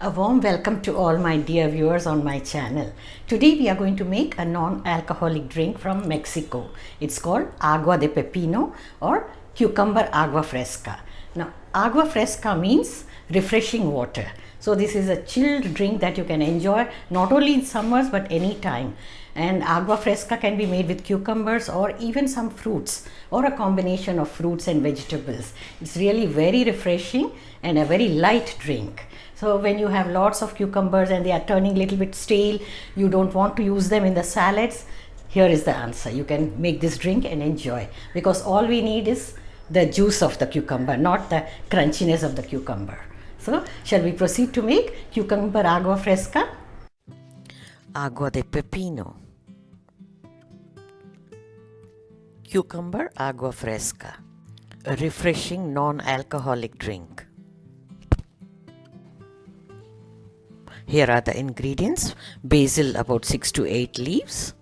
A warm welcome to all my dear viewers on my channel. Today we are going to make a non-alcoholic drink from Mexico. It's called Agua De Pepino or Cucumber Agua Fresca. Now, Agua Fresca means refreshing water. So this is a chilled drink that you can enjoy not only in summers but any time. And Agua Fresca can be made with cucumbers or even some fruits or a combination of fruits and vegetables. It's really very refreshing and a very light drink. So when you have lots of cucumbers and they are turning a little bit stale, you don't want to use them in the salads, here is the answer. You can make this drink and enjoy, because all we need is the juice of the cucumber, not the crunchiness of the cucumber. So shall we proceed to make Cucumber Agua Fresca? Agua de Pepino. Cucumber Agua Fresca, a refreshing non-alcoholic drink. Here are the ingredients: basil about 6 to 8 leaves,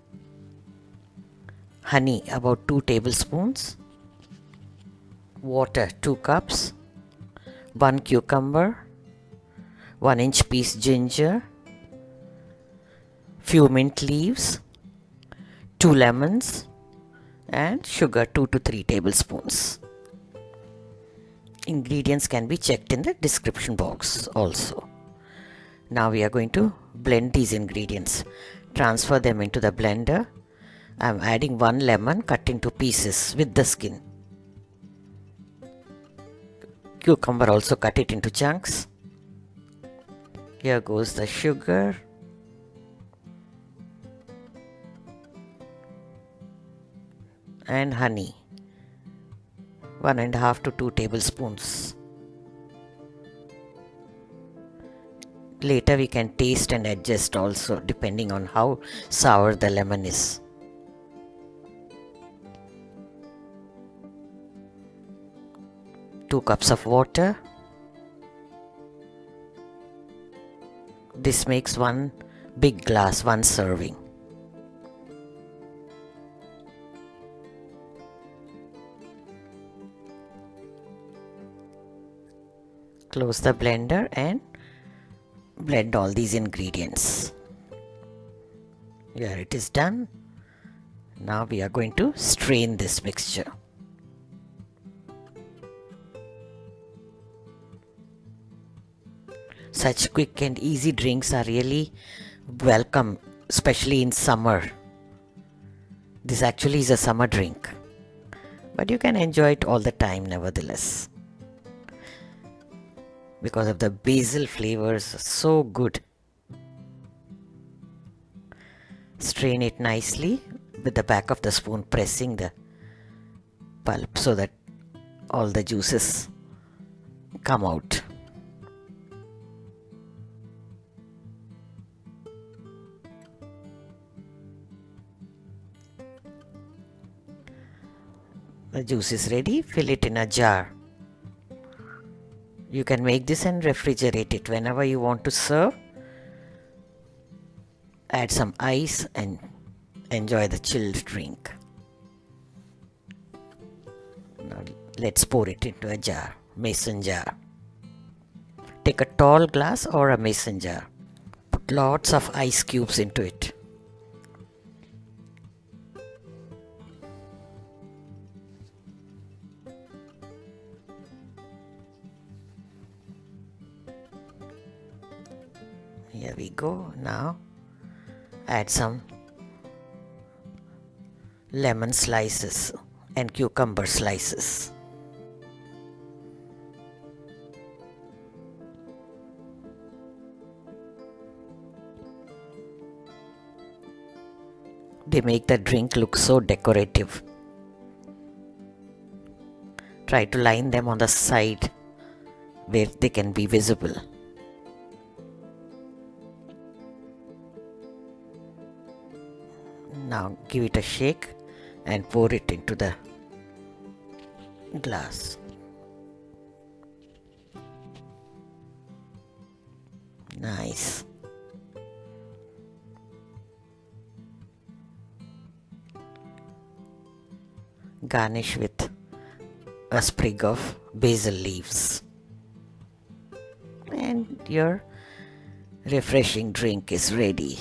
honey about 2 tablespoons, water 2 cups, 1 cucumber, 1-inch piece ginger, few mint leaves, 2 lemons, and sugar 2 to 3 tablespoons. Ingredients can be checked in the description box also. Now we are going to blend these ingredients. Transfer them into the blender. I am adding 1 lemon cut into pieces with the skin. Cucumber also cut it into chunks. Here goes the sugar. And honey, 1.5 to 2 tablespoons. Later we can taste and adjust also depending on how sour the lemon is. Two cups of water. This makes 1 big glass, 1 serving. Close the blender and blend all these ingredients. Here it is done. Now we are going to strain this mixture. Such quick and easy drinks are really welcome, especially in summer. This actually is a summer drink, but you can enjoy it all the time nevertheless, because of the basil flavors, so good. Strain it nicely with the back of the spoon, pressing the pulp so that all the juices come out. The juice is ready. Fill it in a jar. You can make this and refrigerate it whenever you want to serve. Add some ice and enjoy the chilled drink. Now let's pour it into a jar, mason jar. Take a tall glass or a mason jar. Put lots of ice cubes into it. Here we go. Now add some lemon slices and cucumber slices. They make the drink look so decorative. Try to line them on the side where they can be visible. Now give it a shake and pour it into the glass. Nice. Garnish with a sprig of basil leaves. And your refreshing drink is ready.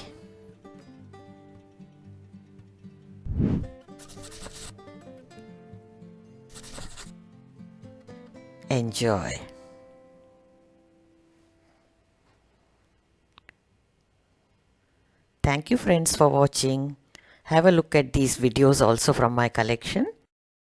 Enjoy. Thank you friends for watching. Have a look at these videos also from my collection.